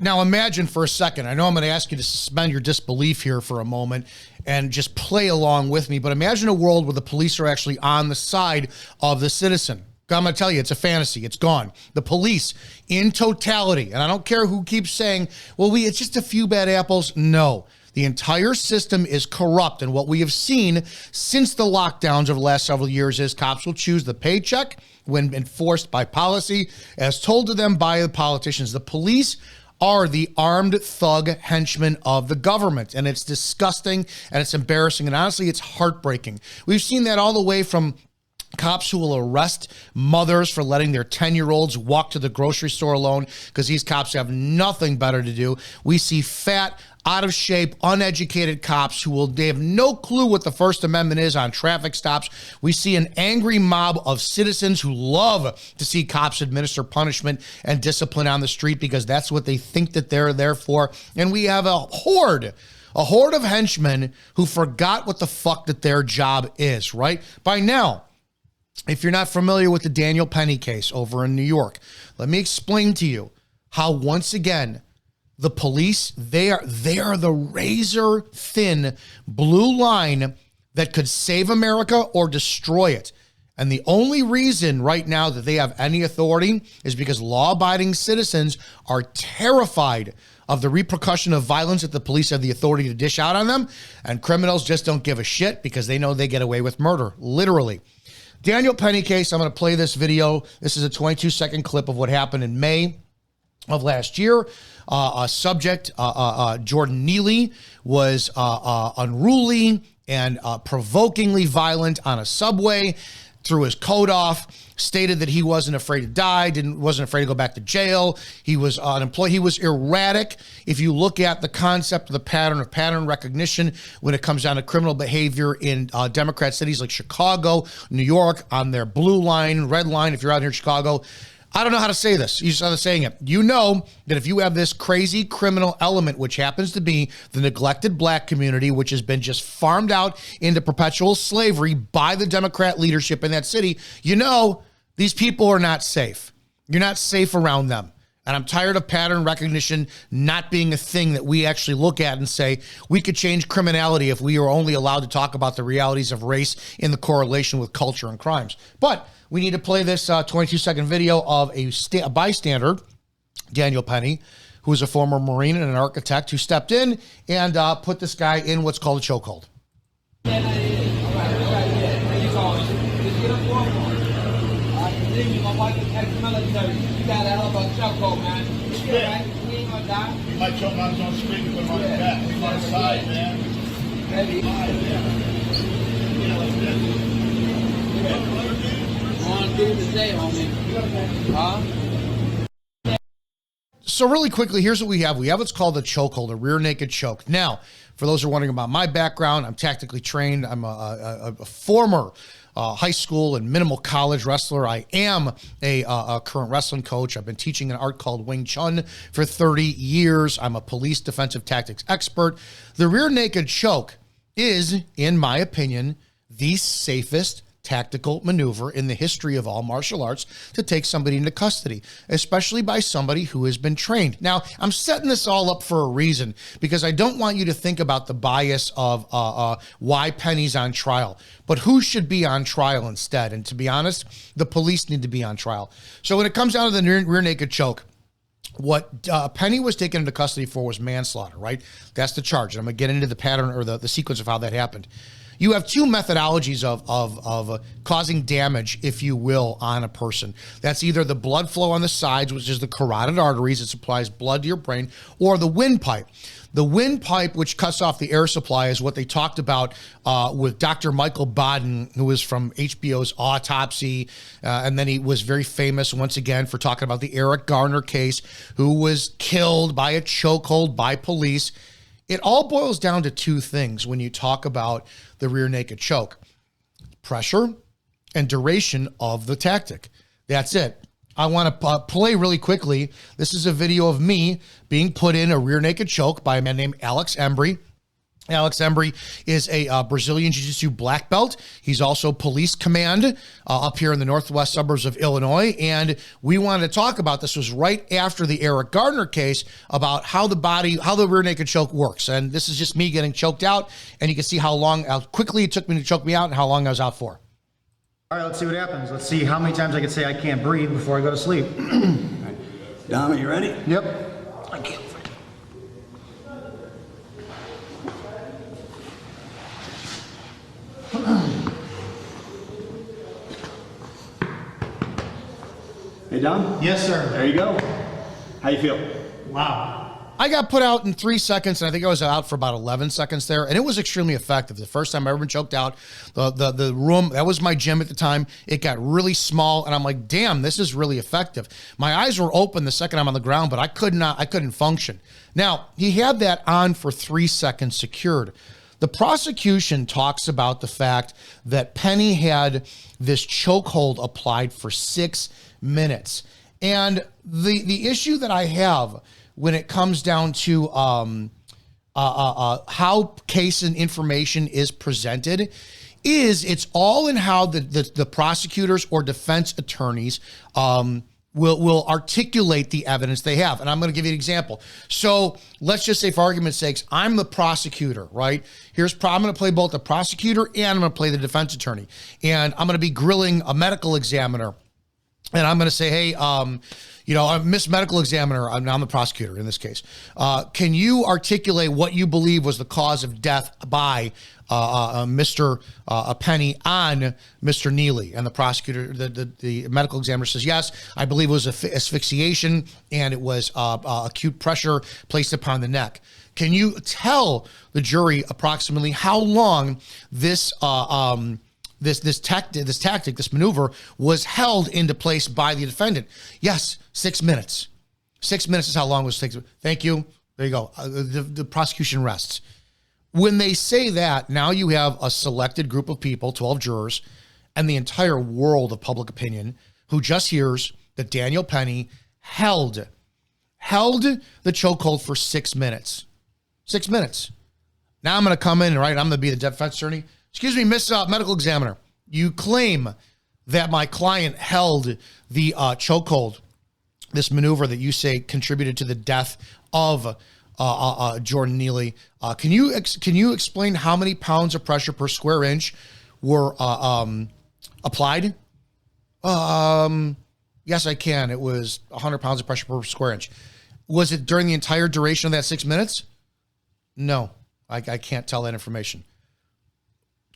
Now imagine for a second, I know I'm going to ask you to suspend your disbelief here for a moment and just play along with me, but imagine a world where the police are actually on the side of the citizen. I'm going to tell you, it's a fantasy. It's gone. The police in totality, and I don't care who keeps saying, well, it's just a few bad apples. No, the entire system is corrupt. And what we have seen since the lockdowns over the last several years is cops will choose the paycheck when enforced by policy, as told to them by the politicians. The police are the armed thug henchmen of the government. And it's disgusting and it's embarrassing. And honestly, it's heartbreaking. We've seen that all the way from cops who will arrest mothers for letting their 10-year-olds walk to the grocery store alone because these cops have nothing better to do. We see fat, out of shape, uneducated cops they have no clue what the First Amendment is on traffic stops. We see an angry mob of citizens who love to see cops administer punishment and discipline on the street because that's what they think that they're there for. And we have a horde of henchmen who forgot what the fuck that their job is, right? By now, if you're not familiar with the Daniel Penny case over in New York, let me explain to you how, once again, the police, they are the razor thin blue line that could save America or destroy it. And the only reason right now that they have any authority is because law-abiding citizens are terrified of the repercussion of violence that the police have the authority to dish out on them, and criminals just don't give a shit because they know they get away with murder, literally. Daniel Penny case, I'm going to play this video. This is a 22-second clip of what happened in May of last year. A subject, Jordan Neely, was unruly and provokingly violent on a subway, threw his coat off, stated that he wasn't afraid to die, wasn't afraid to go back to jail. He was unemployed. He was erratic. If you look at the concept of the pattern recognition when it comes down to criminal behavior in Democrat cities like Chicago, New York, on their blue line, red line, if you're out here in Chicago, I don't know how to say this. You just started saying it. You know that if you have this crazy criminal element, which happens to be the neglected black community, which has been just farmed out into perpetual slavery by the Democrat leadership in that city, you know these people are not safe. You're not safe around them. And I'm tired of pattern recognition not being a thing that we actually look at and say, we could change criminality if we were only allowed to talk about the realities of race in the correlation with culture and crimes. But we need to play this 22-second video of a bystander, Daniel Penny, who is a former Marine and an architect who stepped in and put this guy in what's called a chokehold. My wife is ex-military. You got a hell of a chokehold, man. You right? We ain't gonna die. You might choke on his own screen and put him on his back. He's on his side, man. Maybe. On do the day, homie. Huh? So really quickly, here's what we have. We have what's called a chokehold, a rear naked choke. Now, for those who are wondering about my background, I'm tactically trained. I'm a former high school and minimal college wrestler. I am a current wrestling coach. I've been teaching an art called Wing Chun for 30 years. I'm a police defensive tactics expert. The rear naked choke is, in my opinion, the safest tactical maneuver in the history of all martial arts to take somebody into custody, especially by somebody who has been trained. Now, I'm setting this all up for a reason because I don't want you to think about the bias of why Penny's on trial, but who should be on trial instead. And to be honest, the police need to be on trial. So when it comes down to the rear naked choke, what Penny was taken into custody for was manslaughter, right? That's the charge. And I'm going to get into the pattern or the sequence of how that happened. You have two methodologies of causing damage, if you will, on a person. That's either the blood flow on the sides, which is the carotid arteries, it supplies blood to your brain, or the windpipe. The windpipe, which cuts off the air supply, is what they talked about with Dr. Michael Baden, who was from HBO's Autopsy. And then he was very famous, once again, for talking about the Eric Garner case, who was killed by a chokehold by police. It all boils down to two things when you talk about the rear naked choke: pressure and duration of the tactic. That's it. I want to play really quickly. This is a video of me being put in a rear naked choke by a man named Alex Embry. Alex Embry is a Brazilian Jiu-Jitsu black belt. He's also police command up here in the northwest suburbs of Illinois. And we wanted to talk about this. Was right after the Eric Gardner case about how the rear naked choke works. And this is just me getting choked out. And you can see how quickly it took me to choke me out and how long I was out for. All right, let's see what happens. Let's see how many times I can say I can't breathe before I go to sleep. Dom, are you ready? Yep. I can't. Hey, Dom? Yes, sir. There you go. How you feel? Wow. I got put out in 3 seconds, and I think I was out for about 11 seconds there, and it was extremely effective. The first time I ever been choked out, the room, that was my gym at the time, it got really small, and I'm like, damn, this is really effective. My eyes were open the second I'm on the ground, but I couldn't function. Now, he had that on for 3 seconds secured. The prosecution talks about the fact that Penny had this chokehold applied for 6 minutes. And the issue that I have when it comes down to how case and information is presented is it's all in how the prosecutors or defense attorneys will articulate the evidence they have. And I'm going to give you an example. So let's just say, for argument's sakes, I'm the prosecutor, right? I'm going to play both the prosecutor and I'm going to play the defense attorney. And I'm going to be grilling a medical examiner. And I'm going to say, hey, Miss Medical Examiner, I'm the prosecutor in this case. Can you articulate what you believe was the cause of death by Mr. Penny on Mr. Neely? And the prosecutor, the medical examiner says, yes, I believe it was asphyxiation and it was acute pressure placed upon the neck. Can you tell the jury approximately how long this tactic, this maneuver was held into place by the defendant? Yes, 6 minutes. 6 minutes is how long it was taken. Thank you. There you go. The prosecution rests. When they say that, now you have a selected group of people, 12 jurors, and the entire world of public opinion who just hears that Daniel Penny held the chokehold for 6 minutes. 6 minutes. Now I'm going to come in, right? I'm going to be the defense attorney. Excuse me, Miss Medical Examiner, you claim that my client held the chokehold, this maneuver that you say contributed to the death of Jordan Neely. Can you explain how many pounds of pressure per square inch were applied? Yes, I can. It was 100 pounds of pressure per square inch. Was it during the entire duration of that 6 minutes? No, I can't tell that information.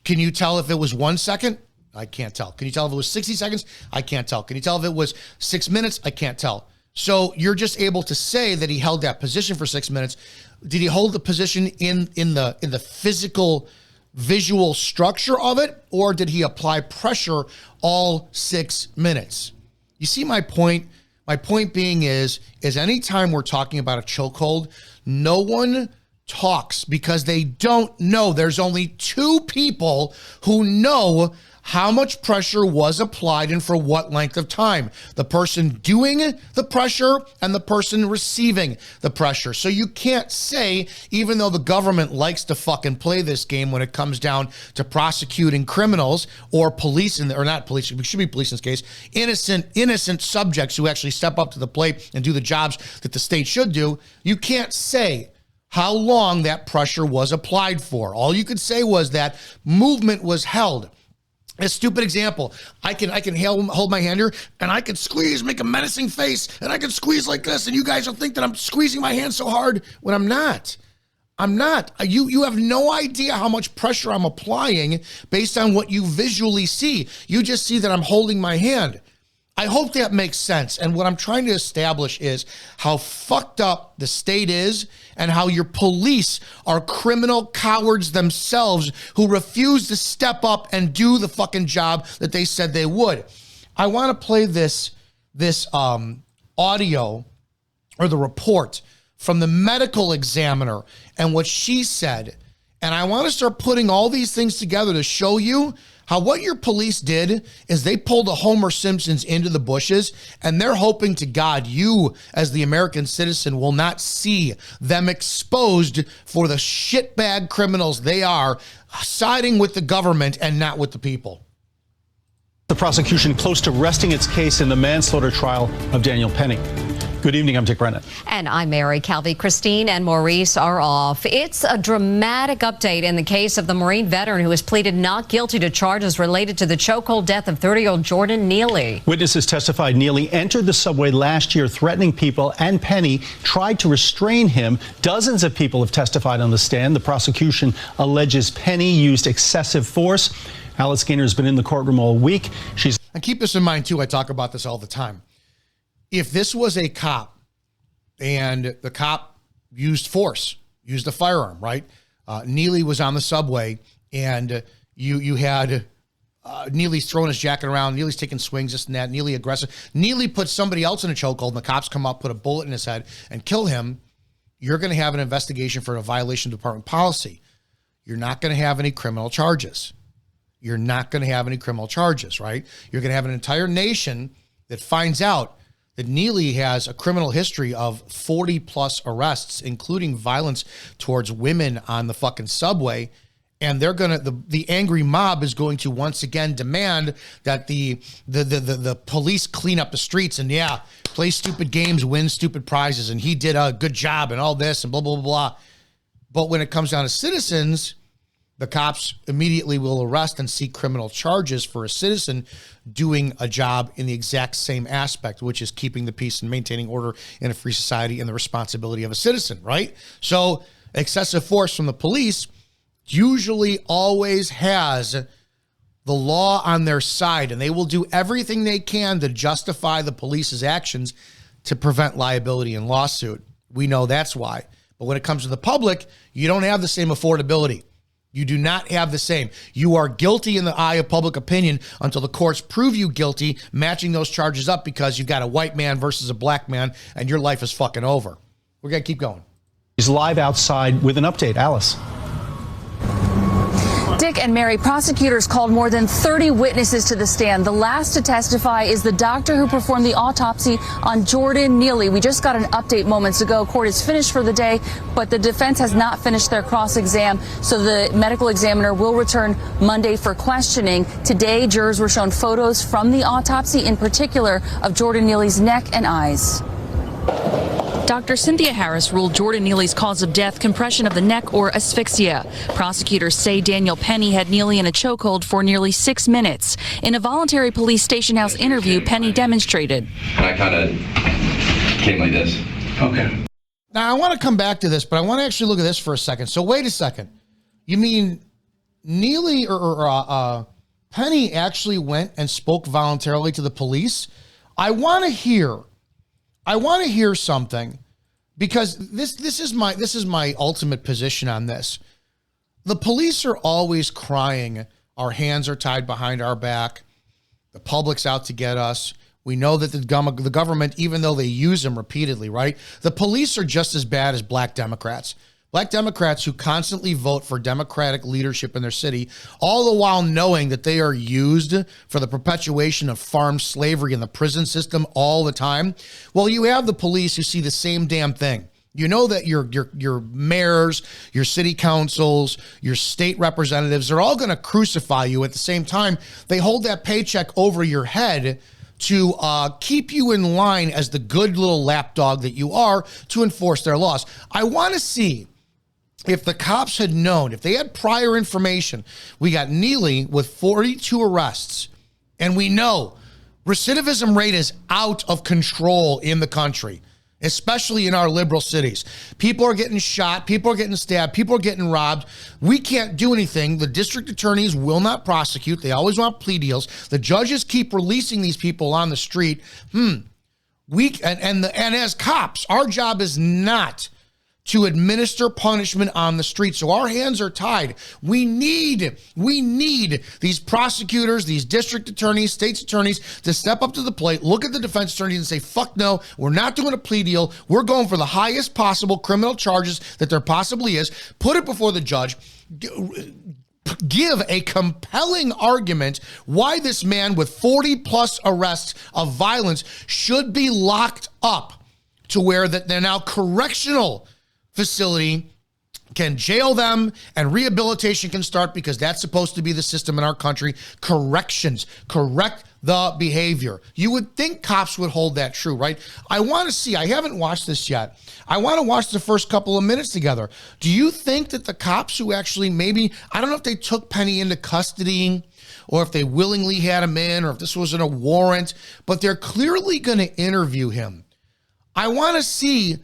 Can you tell if it was 1 second? I can't tell. Can you tell if it was 60 seconds? I can't tell. Can you tell if it was 6 minutes? I can't tell. So you're just able to say that he held that position for 6 minutes. Did he hold the position in the physical, visual structure of it, or did he apply pressure all 6 minutes? You see my point? My point being is anytime we're talking about a chokehold, no one talks because they don't know. There's only two people who know how much pressure was applied and for what length of time. The person doing the pressure and the person receiving the pressure. So you can't say, even though the government likes to fucking play this game when it comes down to prosecuting criminals or police, or not police, it should be police in this case, innocent subjects who actually step up to the plate and do the jobs that the state should do, you can't say how long that pressure was applied for. All you could say was that movement was held. A stupid example. I can hold my hand here and I can squeeze, make a menacing face, and I can squeeze like this, and you guys will think that I'm squeezing my hand so hard when I'm not. I'm not. You have no idea how much pressure I'm applying based on what you visually see. You just see that I'm holding my hand. I hope that makes sense. And what I'm trying to establish is how fucked up the state is and how your police are criminal cowards themselves who refuse to step up and do the fucking job that they said they would. I want to play this audio or the report from the medical examiner and what she said. And I want to start putting all these things together to show you How what your police did is they pulled a Homer Simpsons into the bushes, and they're hoping to God you, as the American citizen, will not see them exposed for the shitbag criminals they are, siding with the government and not with the people. The prosecution close to resting its case in the manslaughter trial of Daniel Penny. Good evening, I'm Dick Brennan. And I'm Mary Calvi. Christine and Maurice are off. It's a dramatic update in the case of the Marine veteran who has pleaded not guilty to charges related to the chokehold death of 30-year-old Jordan Neely. Witnesses testified Neely entered the subway last year threatening people, and Penny tried to restrain him. Dozens of people have testified on the stand. The prosecution alleges Penny used excessive force. Alice Gaynor has been in the courtroom all week. And keep this in mind, too. I talk about this all the time. If this was a cop and the cop used force, used a firearm, right? Neely was on the subway and you had Neely's throwing his jacket around. Neely's taking swings, this and that. Neely aggressive. Neely put somebody else in a chokehold and the cops come up, put a bullet in his head and kill him. You're going to have an investigation for a violation of department policy. You're not going to have any criminal charges. You're not going to have any criminal charges, right? You're going to have an entire nation that finds out that Neely has a criminal history of 40 plus arrests, including violence towards women on the fucking subway. And they're going to, the angry mob is going to once again demand that the police clean up the streets and play stupid games, win stupid prizes. And he did a good job and all this and blah, blah, blah, blah. But when it comes down to citizens, the cops immediately will arrest and seek criminal charges for a citizen doing a job in the exact same aspect, which is keeping the peace and maintaining order in a free society and the responsibility of a citizen, right? So excessive force from the police usually always has the law on their side, and they will do everything they can to justify the police's actions to prevent liability and lawsuit. We know that's why. But when it comes to the public, you don't have the same affordability. You do not have the same. You are guilty in the eye of public opinion until the courts prove you guilty, matching those charges up because you've got a white man versus a black man and your life is fucking over. We're going to keep going. He's live outside with an update. Alice. Dick and Mary, prosecutors called more than 30 witnesses to the stand. The last to testify is the doctor who performed the autopsy on Jordan Neely. We just got an update moments ago. Court is finished for the day, but the defense has not finished their cross-exam, so the medical examiner will return Monday for questioning. Today, jurors were shown photos from the autopsy, in particular of Jordan Neely's neck and eyes. Dr. Cynthia Harris ruled Jordan Neely's cause of death compression of the neck or asphyxia. Prosecutors say Daniel Penny had Neely in a chokehold for nearly 6 minutes. In a voluntary police station house interview, Penny demonstrated. And I kind of came like this. Okay. Now, I want to come back to this, but I want to actually look at this for a second. So wait a second. You mean Neely or Penny actually went and spoke voluntarily to the police? I want to hear something, because this is my ultimate position on this. The police are always crying, our hands are tied behind our back, the public's out to get us. We know that the government, even though they use them repeatedly, right? The police are just as bad as black Democrats. Black Democrats who constantly vote for Democratic leadership in their city, all the while knowing that they are used for the perpetuation of farm slavery in the prison system all the time. Well, you have the police who see the same damn thing. You know that your mayors, your city councils, your state representatives, they're all going to crucify you. At the same time, they hold that paycheck over your head to keep you in line as the good little lapdog that you are to enforce their laws. I want to see if the cops had known, if they had prior information. We got Neely with 42 arrests, and we know recidivism rate is out of control in the country, especially in our liberal cities. People are getting shot, people are getting stabbed, people are getting robbed. We can't do anything. The district attorneys will not prosecute. They always want plea deals. The judges keep releasing these people on the street. And as cops, our job is not to administer punishment on the street. So our hands are tied. We need these prosecutors, these district attorneys, state's attorneys to step up to the plate, look at the defense attorneys and say, fuck no, we're not doing a plea deal. We're going for the highest possible criminal charges that there possibly is. Put it before the judge. give a compelling argument why this man with 40 plus arrests of violence should be locked up to where that they're now correctional facility can jail them and rehabilitation can start, because that's supposed to be the system in our country. Corrections, correct the behavior. You would think cops would hold that true, right? I want to see, I haven't watched this yet. I want to watch the first couple of minutes together. Do you think that the cops who actually maybe, I don't know if they took Penny into custody or if they willingly had him in or if this wasn't a warrant, but they're clearly going to interview him. I want to see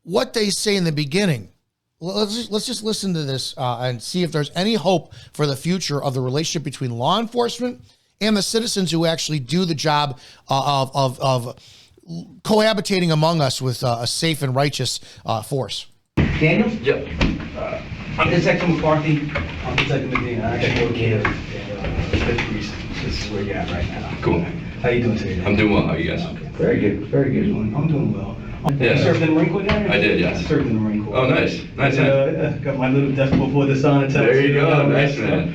what they say in the beginning. Let's just listen to this and see if there's any hope for the future of the relationship between law enforcement and the citizens who actually do the job of cohabitating among us with a safe and righteous force. Daniel? Yep. I'm Detective McCarthy. I'm Detective Medina. I actually work here at 5th Precinct. This is where you're at right now. Cool. How you doing today? I'm doing well. How are you guys? Okay. Very good. Very good. I'm doing well. Yeah. You served in the Marine Corps, Daniel? I did, yes. I served in the Marine Corps. Oh, nice. Nice. Got my little desk before the sun. There you go. Nice, man.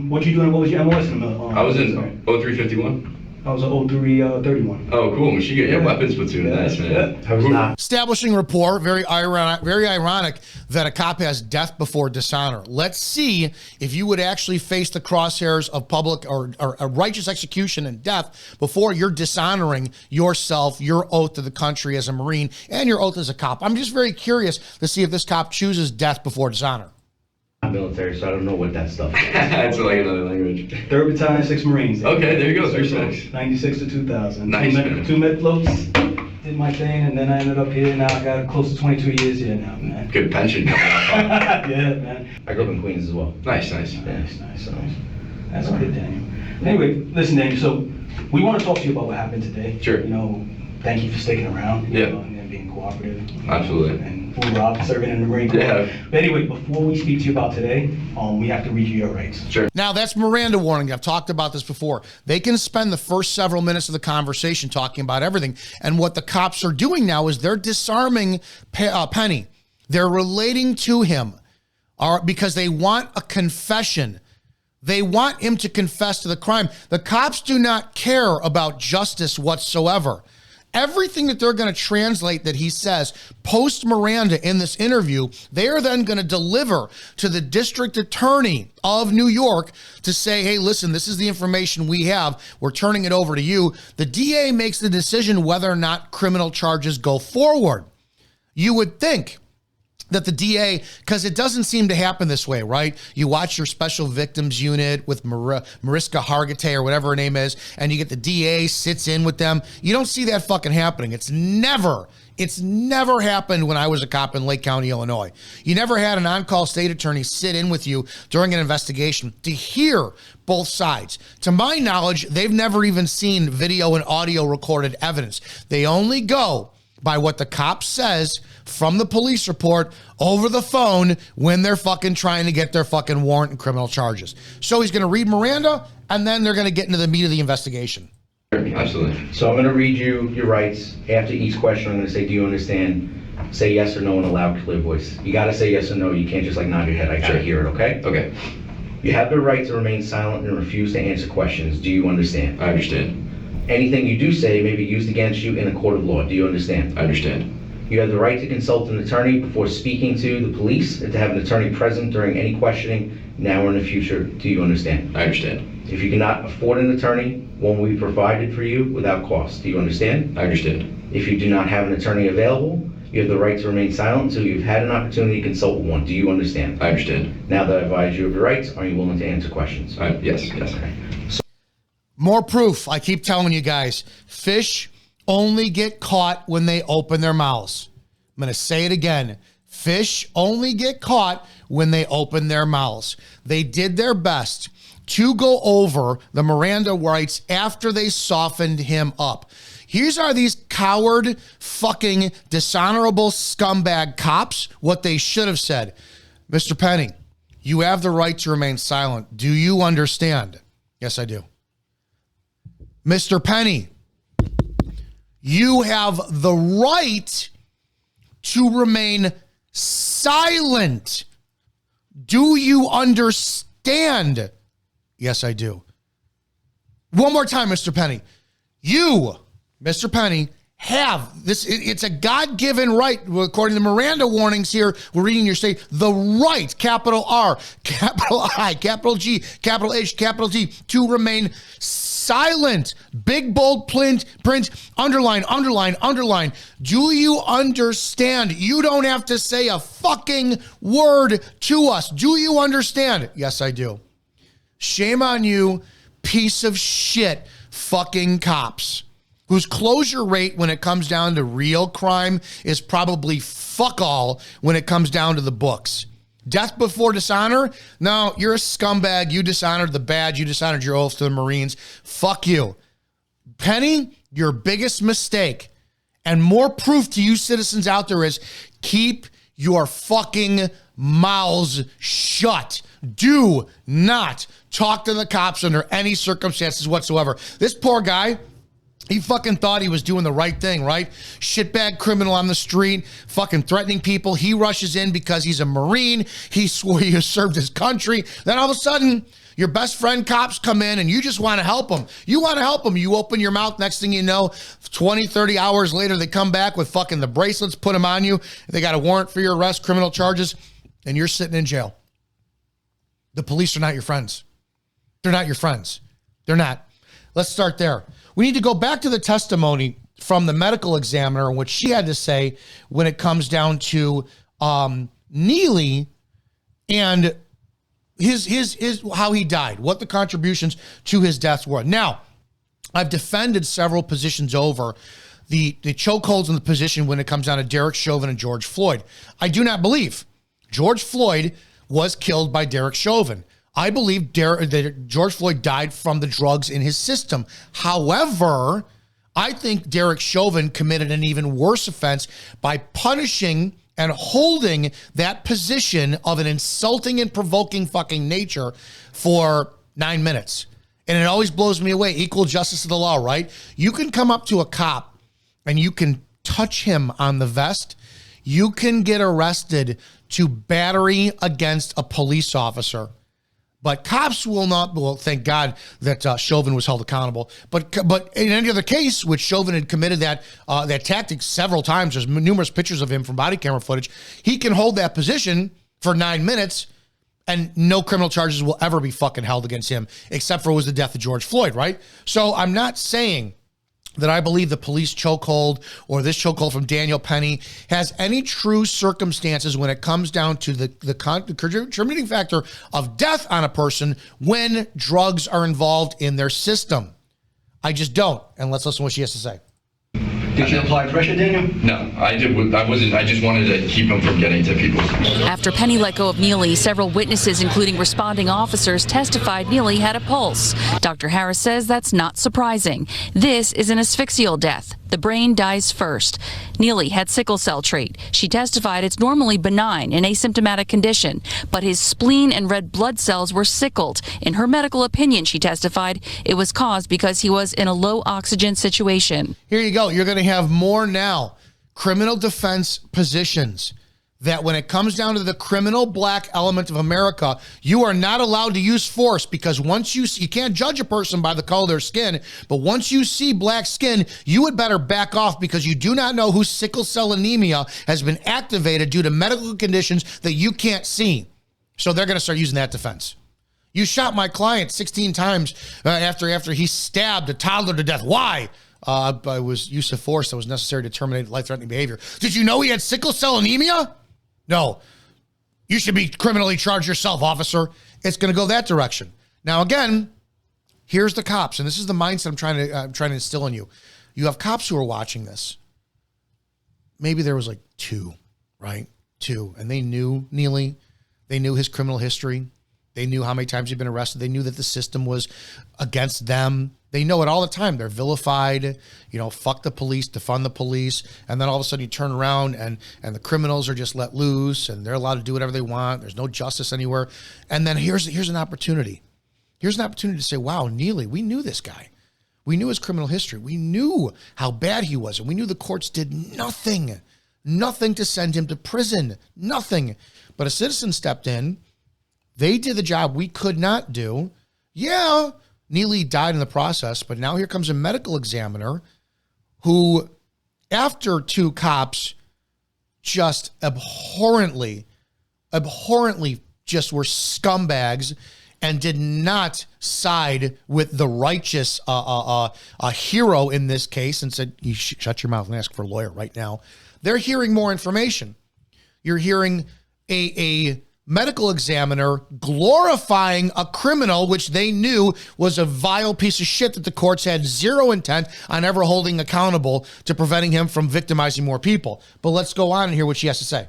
What you doing? What was your MOS in the I was in 0351. I was an 0331. Oh, cool. Michigan. Yeah, weapons platoon. Nice, man. Yeah. Establishing rapport, very ironic that a cop has death before dishonor. Let's see if you would actually face the crosshairs of public or a righteous execution and death before you're dishonoring yourself, your oath to the country as a Marine, and your oath as a cop. I'm just very curious to see if this cop chooses death before dishonor. I'm military, so I don't know what that stuff is. That's like another language. 3rd Battalion, 6 Marines. Okay, there you go. 36. 96 to 2000. Nice, man. 2 med floats. Did my thing, and then I ended up here. Now I got close to 22 years here now, man. Good pension coming up. Yeah, man. I grew up in Queens as well. Nice, nice. Nice. That's good, Daniel. Anyway, listen, Daniel, so we want to talk to you about what happened today. Sure. You know, thank you for sticking around. Yeah. You know, and being cooperative. Absolutely. And hoorah, serving in the Marine Corps. Yeah. But anyway, before we speak to you about today, we have to read you your rights. Sure. Now, that's Miranda warning. I've talked about this before. They can spend the first several minutes of the conversation talking about everything. And what the cops are doing now is they're disarming Penny. They're relating to him because they want a confession. They want him to confess to the crime. The cops do not care about justice whatsoever. Everything that they're going to translate that he says post Miranda in this interview, they are then going to deliver to the district attorney of New York to say, hey, listen, this is the information we have. We're turning it over to you. The DA makes the decision whether or not criminal charges go forward. You would think that the DA, because it doesn't seem to happen this way, right? You watch your special victims unit with Mariska Hargitay or whatever her name is, and you get the DA sits in with them. You don't see that fucking happening. It's never happened when I was a cop in Lake County, Illinois. You never had an on-call state attorney sit in with you during an investigation to hear both sides. To my knowledge, they've never even seen video and audio recorded evidence. They only go by what the cop says from the police report over the phone when they're fucking trying to get their fucking warrant and criminal charges. So he's going to read Miranda, and then they're going to get into the meat of the investigation. Absolutely. So I'm going to read you your rights. After each question, I'm going to say, do you understand? Say yes or no in a loud, clear voice. You got to say yes or no. You can't just like nod your head. I got to hear it, okay? Okay. You have the right to remain silent and refuse to answer questions. Do you understand? I understand. Anything you do say may be used against you in a court of law. Do you understand? I understand. You have the right to consult an attorney before speaking to the police and to have an attorney present during any questioning now or in the future. Do you understand? I understand. If you cannot afford an attorney, one will be provided for you without cost. Do you understand? I understand. If you do not have an attorney available, you have the right to remain silent until you've had an opportunity to consult with one. Do you understand? I understand. Now that I've advised you of your rights, are you willing to answer questions? Yes. Okay. More proof. I keep telling you guys, fish only get caught when they open their mouths. I'm going to say it again. Fish only get caught when they open their mouths. They did their best to go over the Miranda rights after they softened him up. Here's are these coward, fucking, dishonorable scumbag cops what they should have said. Mr. Penny, you have the right to remain silent. Do you understand? Yes, I do. Mr. Penny, you have the right to remain silent. Do you understand? understand? Yes, I do. One more time, Mr. Penny. You, Mr. Penny, have this. It's a God-given right, according to the Miranda warnings here. We're reading your state, the right, capital R, capital I, capital G, capital H, capital T, to remain silent. Big bold print, underline, underline, underline. Do you understand? You don't have to say a fucking word to us. Do you understand? Yes, I do. Shame on you, piece of shit, fucking cops, whose closure rate when it comes down to real crime is probably fuck all when it comes down to the books. Death before dishonor? No, you're a scumbag. You dishonored the badge. You dishonored your oath to the Marines. Fuck you. Penny, your biggest mistake, and more proof to you citizens out there is keep your fucking mouths shut. Do not talk to the cops under any circumstances whatsoever. This poor guy, he fucking thought he was doing the right thing, right? Shitbag criminal on the street, fucking threatening people. He rushes in because he's a Marine. He swore he has served his country. Then all of a sudden, your best friend cops come in and you just want to help them. You want to help them. You open your mouth. Next thing you know, 20, 30 hours later, they come back with fucking the bracelets, put them on you. They got a warrant for your arrest, criminal charges, and you're sitting in jail. The police are not your friends. They're not your friends. They're not. Let's start there. We need to go back to the testimony from the medical examiner and what she had to say when it comes down to Neely and his how he died, what the contributions to his death were. Now, I've defended several positions over the chokeholds in the position when it comes down to Derek Chauvin and George Floyd. I do not believe George Floyd was killed by Derek Chauvin. I believe that George Floyd died from the drugs in his system. However, I think Derek Chauvin committed an even worse offense by punishing and holding that position of an insulting and provoking fucking nature for 9 minutes. And it always blows me away. Equal justice of the law, right? You can come up to a cop and you can touch him on the vest. You can get arrested to battery against a police officer. But cops will not, well, thank God that Chauvin was held accountable. But in any other case, which Chauvin had committed that tactic several times, there's numerous pictures of him from body camera footage, he can hold that position for 9 minutes and no criminal charges will ever be fucking held against him, except for it was the death of George Floyd, right? So I'm not saying that I believe the police chokehold or this chokehold from Daniel Penny has any true circumstances when it comes down to the contributing factor of death on a person when drugs are involved in their system. I just don't. And let's listen to what she has to say. Did you apply pressure, Daniel? No, I wasn't. I just wanted to keep him from getting to people. After Penny let go of Neely, several witnesses, including responding officers, testified Neely had a pulse. Dr. Harris says that's not surprising. This is an asphyxial death. The brain dies first. Neely had sickle cell trait. She testified it's normally benign, an asymptomatic condition, but his spleen and red blood cells were sickled. In her medical opinion, she testified it was caused because he was in a low oxygen situation. Here you go. You're going to have more now criminal defense positions that when it comes down to the criminal black element of America, you are not allowed to use force because once you can't judge a person by the color of their skin, but once you see black skin, you would better back off because you do not know whose sickle cell anemia has been activated due to medical conditions that you can't see. So they're going to start using that defense. You shot my client 16 times after he stabbed a toddler to death. Why? It was use of force that was necessary to terminate life-threatening behavior. Did you know he had sickle cell anemia? No. You should be criminally charged yourself, officer. It's going to go that direction. Now, again, here's the cops, and this is the mindset I'm trying to instill in you. You have cops who are watching this. Maybe there was like 2, right? 2, and they knew Neely. They knew his criminal history. They knew how many times he'd been arrested. They knew that the system was against them. They know it all the time. They're vilified, fuck the police, defund the police. And then all of a sudden you turn around and the criminals are just let loose and they're allowed to do whatever they want. There's no justice anywhere. And then here's an opportunity. Here's an opportunity to say, wow, Neely, we knew this guy. We knew his criminal history. We knew how bad he was. And we knew the courts did nothing to send him to prison. Nothing. But a citizen stepped in. They did the job we could not do. Yeah, Neely died in the process, but now here comes a medical examiner who, after two cops just abhorrently just were scumbags and did not side with the righteous hero in this case and said, you shut your mouth and ask for a lawyer right now. They're hearing more information. You're hearing a medical examiner glorifying a criminal, which they knew was a vile piece of shit that the courts had zero intent on ever holding accountable to preventing him from victimizing more people. But let's go on and hear what she has to say.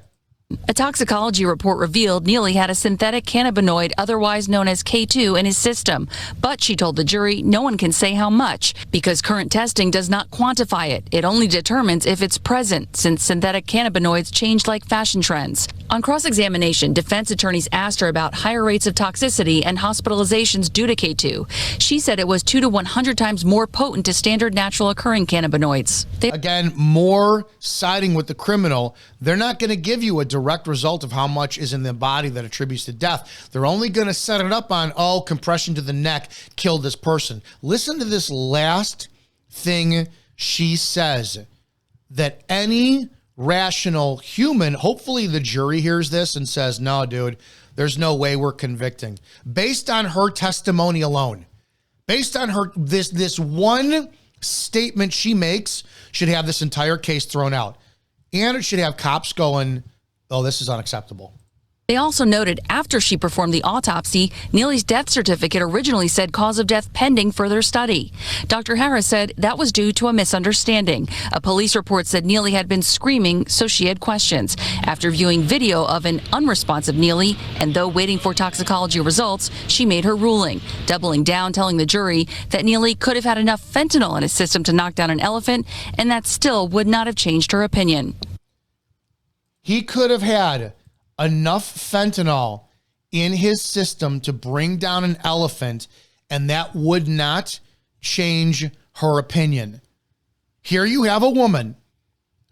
A toxicology report revealed Neely had a synthetic cannabinoid, otherwise known as K2, in his system. But she told the jury no one can say how much because current testing does not quantify it. It only determines if it's present, since synthetic cannabinoids change like fashion trends. On cross-examination, defense attorneys asked her about higher rates of toxicity and hospitalizations due to K2. She said it was 2 to 100 times more potent to standard natural occurring cannabinoids. Again, more siding with the criminal. They're not going to give you a direct result of how much is in the body that attributes to death. They're only going to set it up on, oh, compression to the neck killed this person. Listen to this last thing she says, that any rational human, hopefully the jury hears this and says, no, dude, there's no way we're convicting. Based on her testimony alone, based on her, this one statement she makes should have this entire case thrown out. And it should have cops going, oh, this is unacceptable. They also noted after she performed the autopsy, Neely's death certificate originally said cause of death pending further study. Dr. Harris said that was due to a misunderstanding. A police report said Neely had been screaming, so she had questions. After viewing video of an unresponsive Neely, and though waiting for toxicology results, she made her ruling, doubling down, telling the jury that Neely could have had enough fentanyl in his system to knock down an elephant, and that still would not have changed her opinion. He could have had enough fentanyl in his system to bring down an elephant, and that would not change her opinion. Here you have a woman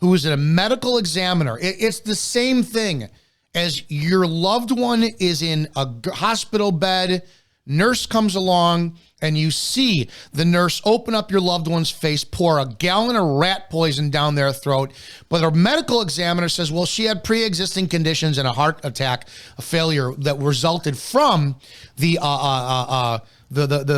who is a medical examiner. It's the same thing as your loved one is in a hospital bed, nurse comes along, and you see the nurse open up your loved one's face, pour a gallon of rat poison down their throat. But a medical examiner says, well, she had pre-existing conditions and a heart attack, a failure that resulted from the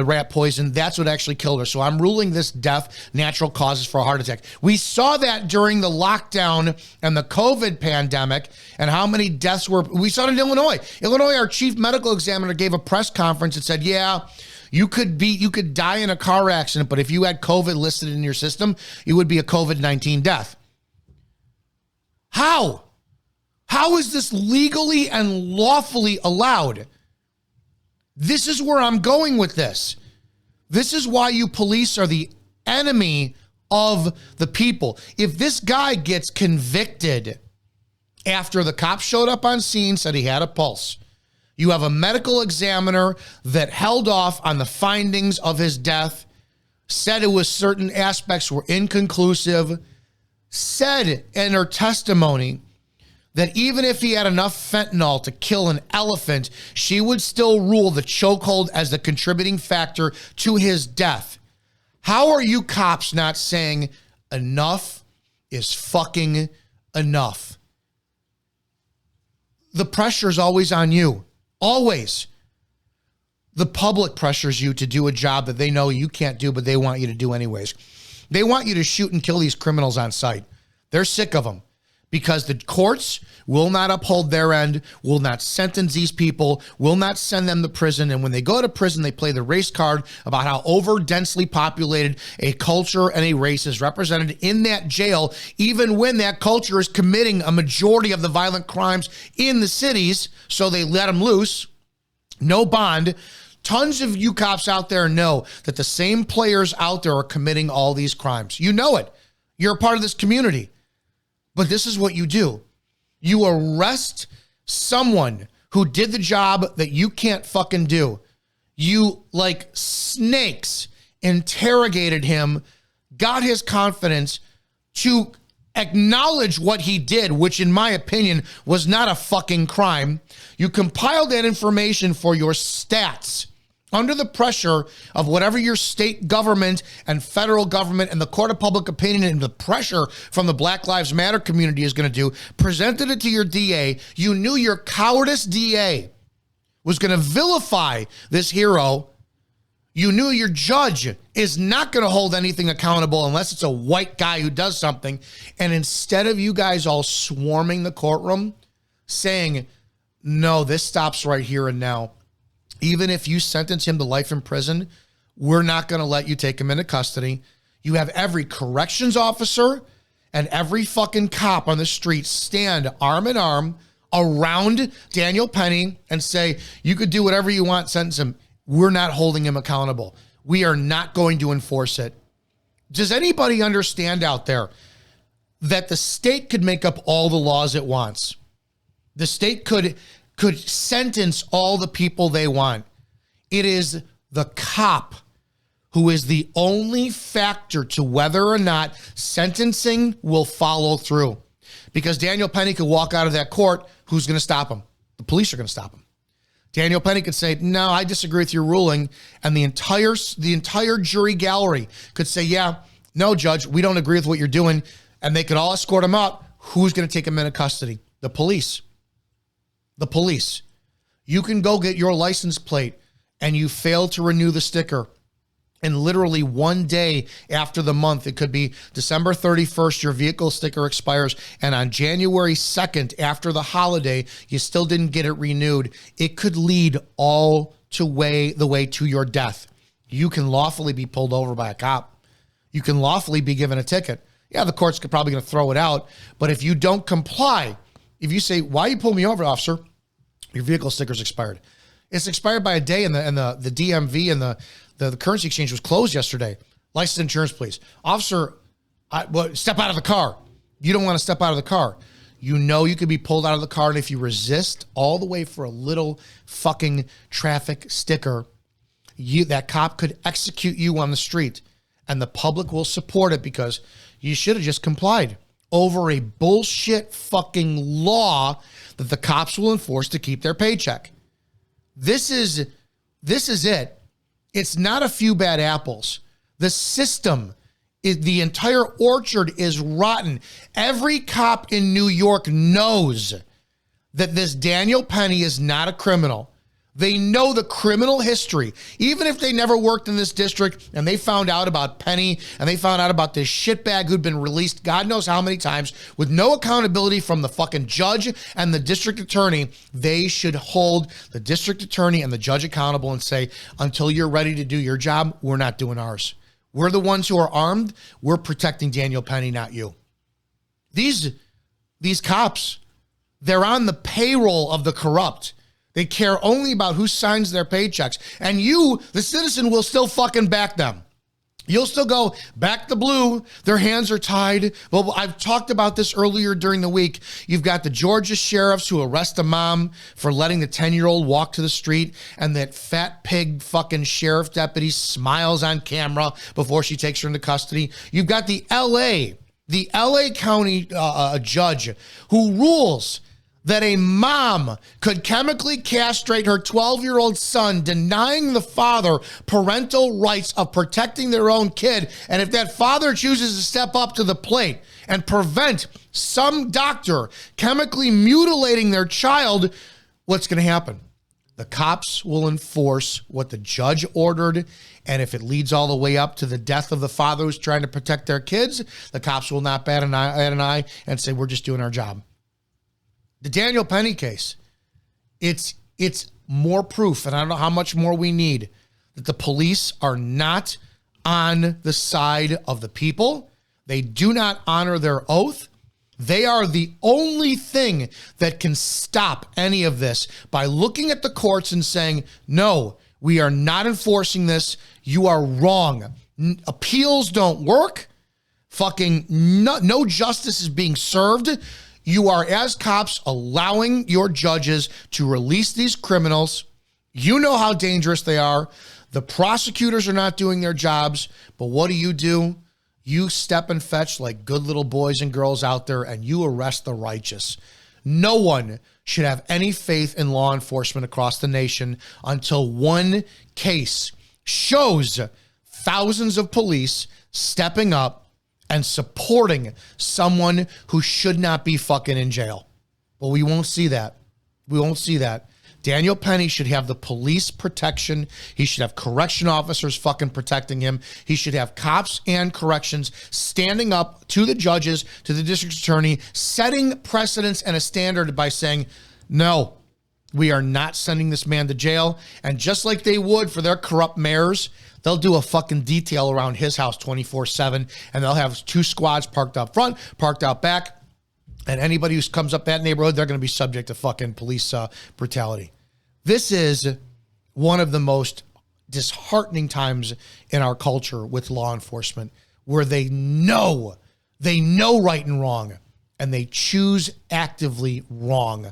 rat poison. That's what actually killed her. So I'm ruling this death natural causes for a heart attack. We saw that during the lockdown and the COVID pandemic and how many deaths were. We saw it in Illinois. Our chief medical examiner gave a press conference and said, yeah, you could die in a car accident, but if you had COVID listed in your system, it would be a COVID-19 death. How? How is this legally and lawfully allowed? This is where I'm going with this. This is why you police are the enemy of the people. If this guy gets convicted after the cops showed up on scene, said he had a pulse, you have a medical examiner that held off on the findings of his death, said it was certain aspects were inconclusive, said in her testimony that even if he had enough fentanyl to kill an elephant, she would still rule the chokehold as the contributing factor to his death. How are you cops not saying enough is fucking enough? The pressure is always on you. Always. The public pressures you to do a job that they know you can't do, but they want you to do anyways. They want you to shoot and kill these criminals on sight. They're sick of them because the courts will not uphold their end, will not sentence these people, will not send them to prison. And when they go to prison, they play the race card about how over densely populated a culture and a race is represented in that jail, even when that culture is committing a majority of the violent crimes in the cities. So they let them loose, no bond. Tons of you cops out there know that the same players out there are committing all these crimes. You know it. You're a part of this community. But this is what you do. You arrest someone who did the job that you can't fucking do. You, like snakes, interrogated him, got his confidence to acknowledge what he did, which in my opinion was not a fucking crime. You compiled that information for your stats under the pressure of whatever your state government and federal government and the court of public opinion and the pressure from the Black Lives Matter community is going to do, presented it to your DA. You knew your cowardice DA was going to vilify this hero. You knew your judge is not going to hold anything accountable unless it's a white guy who does something. And instead of you guys all swarming the courtroom saying, no, this stops right here and now. Even if you sentence him to life in prison, we're not going to let you take him into custody. You have every corrections officer and every fucking cop on the street stand arm in arm around Daniel Penny and say, you could do whatever you want, sentence him. We're not holding him accountable. We are not going to enforce it. Does anybody understand out there that the state could make up all the laws it wants? The state could sentence all the people they want. It is the cop who is the only factor to whether or not sentencing will follow through. Because Daniel Penny could walk out of that court, who's going to stop him? The police are going to stop him. Daniel Penny could say, no, I disagree with your ruling, and the entire jury gallery could say, yeah, no, judge, we don't agree with what you're doing, and they could all escort him out. Who's going to take him into custody? The police. The police. You can go get your license plate and you fail to renew the sticker. And literally one day after the month, it could be December 31st, your vehicle sticker expires. And on January 2nd, after the holiday, you still didn't get it renewed. It could lead all the way to your death. You can lawfully be pulled over by a cop. You can lawfully be given a ticket. Yeah, the court's probably going to throw it out. But if you don't comply, if you say, why you pull me over, officer? Your vehicle sticker's expired. It's expired by a day, and the DMV and the currency exchange was closed yesterday. License insurance, please. Officer, step out of the car. You don't want to step out of the car. You know you could be pulled out of the car, and if you resist all the way for a little fucking traffic sticker, that cop could execute you on the street, and the public will support it because you should have just complied over a bullshit fucking law that the cops will enforce to keep their paycheck. This is it. It's not a few bad apples. The system, the entire orchard is rotten. Every cop in New York knows that this Daniel Penny is not a criminal. They know the criminal history. Even if they never worked in this district and they found out about Penny and they found out about this shitbag who'd been released God knows how many times with no accountability from the fucking judge and the district attorney, they should hold the district attorney and the judge accountable and say, until you're ready to do your job, we're not doing ours. We're the ones who are armed. We're protecting Daniel Penny, not you. These cops, they're on the payroll of the corrupt. They care only about who signs their paychecks. And you, the citizen, will still fucking back them. You'll still go, back the blue. Their hands are tied. Well, I've talked about this earlier during the week. You've got the Georgia sheriffs who arrest a mom for letting the 10-year-old walk to the street, and that fat pig fucking sheriff deputy smiles on camera before she takes her into custody. You've got the LA County judge who rules that a mom could chemically castrate her 12-year-old son, denying the father parental rights of protecting their own kid. And if that father chooses to step up to the plate and prevent some doctor chemically mutilating their child, what's going to happen? The cops will enforce what the judge ordered. And if it leads all the way up to the death of the father who's trying to protect their kids, the cops will not bat an eye and say, we're just doing our job. The Daniel Penny case, it's more proof, and I don't know how much more we need, that the police are not on the side of the people. They do not honor their oath. They are the only thing that can stop any of this by looking at the courts and saying, no, we are not enforcing this. You are wrong. Appeals don't work. Fucking no justice is being served. You are, as cops, allowing your judges to release these criminals. You know how dangerous they are. The prosecutors are not doing their jobs, but what do? You step and fetch like good little boys and girls out there, and you arrest the righteous. No one should have any faith in law enforcement across the nation until one case shows thousands of police stepping up and supporting someone who should not be fucking in jail. But we won't see that. We won't see that. Daniel Penny should have the police protection. He should have correction officers fucking protecting him. He should have cops and corrections standing up to the judges, to the district attorney, setting precedents and a standard by saying, no, we are not sending this man to jail. And just like they would for their corrupt mayors, they'll do a fucking detail around his house 24/7, and they'll have 2 squads parked up front, parked out back. And anybody who comes up that neighborhood, they're going to be subject to fucking police brutality. This is one of the most disheartening times in our culture with law enforcement, where they know right and wrong, and they choose actively wrong,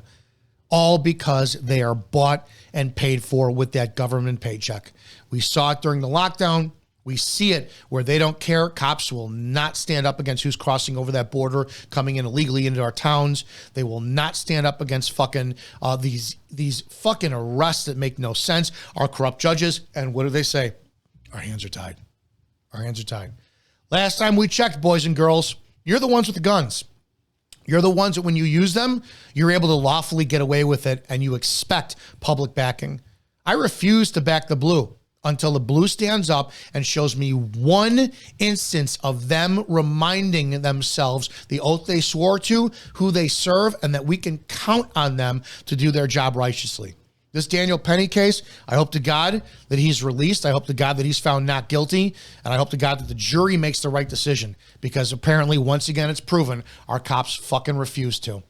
all because they are bought and paid for with that government paycheck. We saw it during the lockdown. We see it where they don't care. Cops will not stand up against who's crossing over that border, coming in illegally into our towns. They will not stand up against fucking these fucking arrests that make no sense. Our corrupt judges. And what do they say? Our hands are tied. Our hands are tied. Last time we checked, boys and girls, you're the ones with the guns. You're the ones that when you use them, you're able to lawfully get away with it, and you expect public backing. I refuse to back the blue until the blue stands up and shows me one instance of them reminding themselves the oath they swore to, who they serve, and that we can count on them to do their job righteously. This Daniel Penny case, I hope to God that he's released. I hope to God that he's found not guilty. And I hope to God that the jury makes the right decision, because apparently, once again, it's proven our cops fucking refuse to.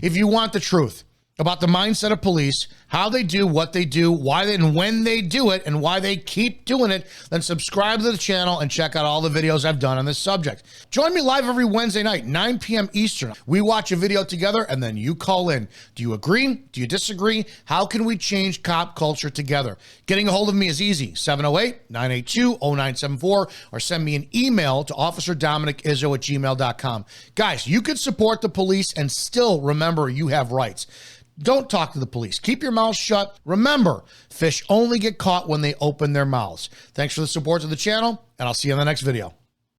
If you want the truth about the mindset of police, how they do what they do, why they, and when they do it, and why they keep doing it, then subscribe to the channel and check out all the videos I've done on this subject. Join me live every Wednesday night, 9 p.m. Eastern. We watch a video together, and then you call in. Do you agree? Do you disagree? How can we change cop culture together? Getting a hold of me is easy, 708-982-0974, or send me an email to officerdominickizzo@gmail.com. Guys, you could support the police and still remember you have rights. Don't talk to the police. Keep your mouth shut. Remember, fish only get caught when they open their mouths. Thanks for the support to the channel, and I'll see you in the next video.